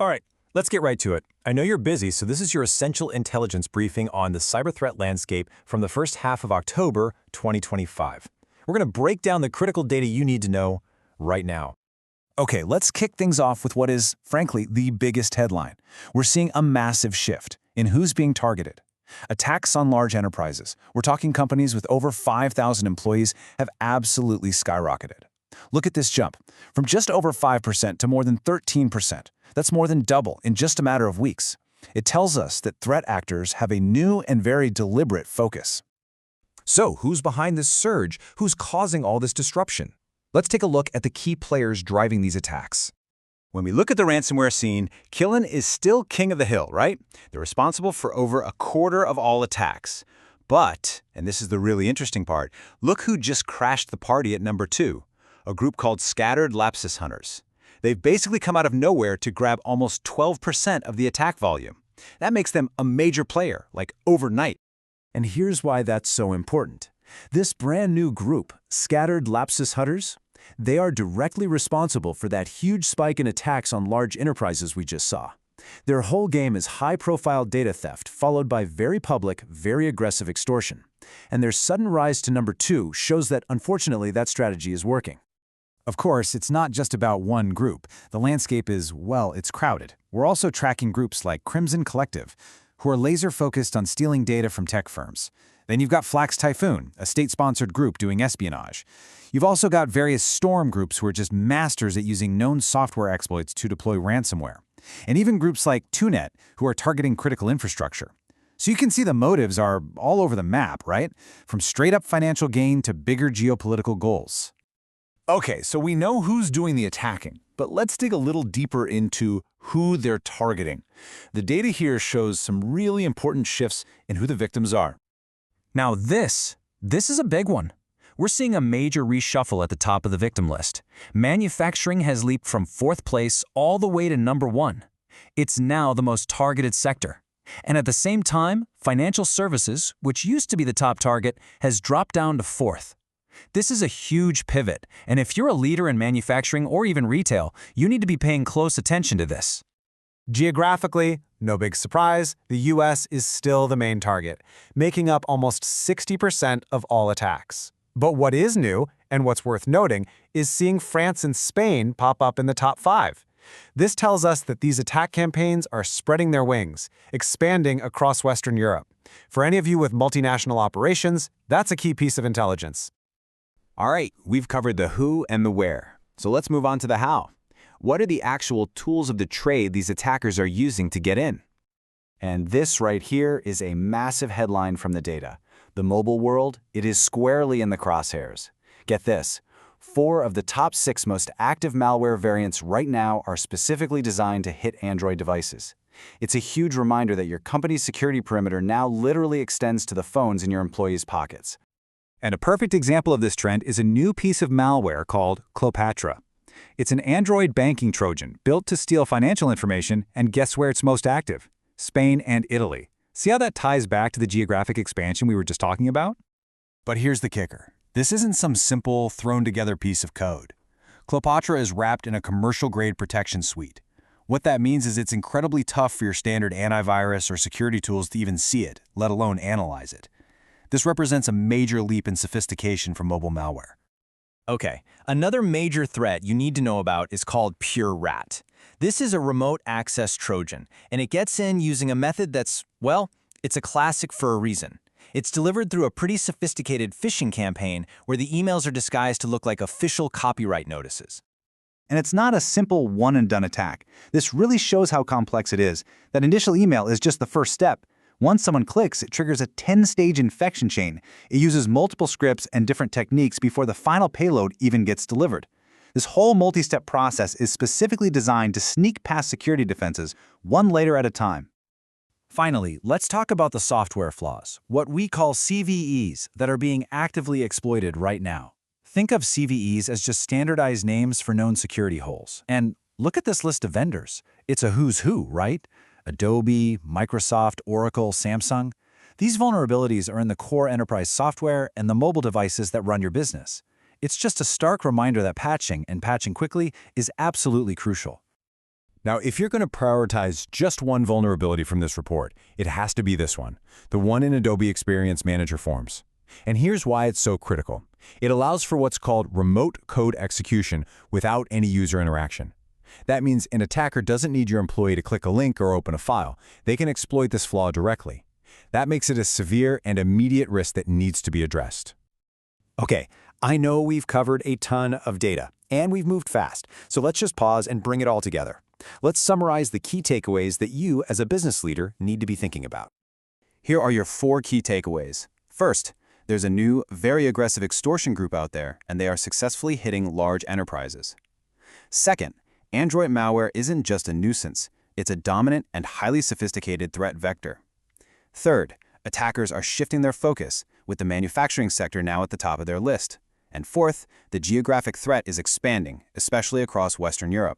All right, let's get right to it. I know you're busy, so this is your essential intelligence briefing on the cyber threat landscape from the first half of October 2025. We're going to break down the critical data you need to know right now. Okay, let's kick things off with what is, frankly, the biggest headline. We're seeing a massive shift in who's being targeted. Attacks on large enterprises, we're talking companies with over 5,000 employees, have absolutely skyrocketed. Look at this jump, from just over 5% to more than 13%. That's more than double in just a matter of weeks. It tells us that threat actors have a new and very deliberate focus. So, who's behind this surge? Who's causing all this disruption? Let's take a look at the key players driving these attacks. When we look at the ransomware scene, Qilin is still king of the hill, right? They're responsible for over a quarter of all attacks. But, and this is the really interesting part, look who just crashed the party at number 2, a group called Scattered LAPSUS Hunters. They've basically come out of nowhere to grab almost 12% of the attack volume. That makes them a major player, like overnight. And here's why that's so important. This brand new group, Scattered LAPSUS Hunters, they are directly responsible for that huge spike in attacks on large enterprises we just saw. Their whole game is high-profile data theft, followed by very public, very aggressive extortion. And their sudden rise to number 2 shows that, unfortunately, that strategy is working. Of course, it's not just about one group. The landscape is, well, it's crowded. We're also tracking groups like Crimson Collective, who are laser-focused on stealing data from tech firms. Then you've got Flax Typhoon, a state-sponsored group doing espionage. You've also got various Storm groups who are just masters at using known software exploits to deploy ransomware. And even groups like TwoNet, who are targeting critical infrastructure. So you can see the motives are all over the map, right? From straight-up financial gain to bigger geopolitical goals. Okay, so we know who's doing the attacking, but let's dig a little deeper into who they're targeting. The data here shows some really important shifts in who the victims are. Now this is a big one. We're seeing a major reshuffle at the top of the victim list. Manufacturing has leaped from 4th place all the way to number 1. It's now the most targeted sector. And at the same time, financial services, which used to be the top target, has dropped down to 4th. This is a huge pivot, and if you're a leader in manufacturing or even retail, you need to be paying close attention to this. Geographically, no big surprise, the US is still the main target, making up almost 60% of all attacks. But what is new, and what's worth noting, is seeing France and Spain pop up in the top 5. This tells us that these attack campaigns are spreading their wings, expanding across Western Europe. For any of you with multinational operations, that's a key piece of intelligence. All right, we've covered the who and the where. So let's move on to the how. What are the actual tools of the trade these attackers are using to get in? And this right here is a massive headline from the data. The mobile world, it is squarely in the crosshairs. Get this, 4 of the top 6 most active malware variants right now are specifically designed to hit Android devices. It's a huge reminder that your company's security perimeter now literally extends to the phones in your employees' pockets. And a perfect example of this trend is a new piece of malware called Klopatra. It's an Android banking Trojan built to steal financial information, and guess where it's most active? Spain and Italy. See how that ties back to the geographic expansion we were just talking about? But here's the kicker. This isn't some simple, thrown-together piece of code. Klopatra is wrapped in a commercial-grade protection suite. What that means is it's incredibly tough for your standard antivirus or security tools to even see it, let alone analyze it. This represents a major leap in sophistication for mobile malware. Okay, another major threat you need to know about is called Pure Rat. This is a remote access Trojan, and it gets in using a method that's, well, it's a classic for a reason. It's delivered through a pretty sophisticated phishing campaign where the emails are disguised to look like official copyright notices. And it's not a simple one-and-done attack. This really shows how complex it is. That initial email is just the first step. Once someone clicks, it triggers a 10-stage infection chain. It uses multiple scripts and different techniques before the final payload even gets delivered. This whole multi-step process is specifically designed to sneak past security defenses, one layer at a time. Finally, let's talk about the software flaws, what we call CVEs, that are being actively exploited right now. Think of CVEs as just standardized names for known security holes. And look at this list of vendors. It's a who's who, right? Adobe, Microsoft, Oracle, Samsung. These vulnerabilities are in the core enterprise software and the mobile devices that run your business. It's just a stark reminder that patching, and patching quickly, is absolutely crucial. Now, if you're going to prioritize just one vulnerability from this report, it has to be this one, the one in Adobe Experience Manager Forms. And here's why it's so critical. It allows for what's called remote code execution without any user interaction. That means an attacker doesn't need your employee to click a link or open a file. They can exploit this flaw directly. That makes it a severe and immediate risk that needs to be addressed. Okay, I know we've covered a ton of data, and we've moved fast, so let's just pause and bring it all together. Let's summarize the key takeaways that you, as a business leader, need to be thinking about. Here are your 4 key takeaways. First, there's a new, very aggressive extortion group out there, and they are successfully hitting large enterprises. Second, Android malware isn't just a nuisance, it's a dominant and highly sophisticated threat vector. Third, attackers are shifting their focus, with the manufacturing sector now at the top of their list. And fourth, the geographic threat is expanding, especially across Western Europe.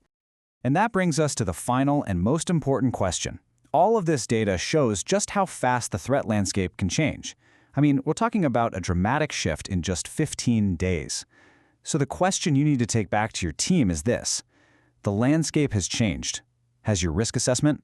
And that brings us to the final and most important question. All of this data shows just how fast the threat landscape can change. I mean, we're talking about a dramatic shift in just 15 days. So the question you need to take back to your team is this. The landscape has changed. Has your risk assessment?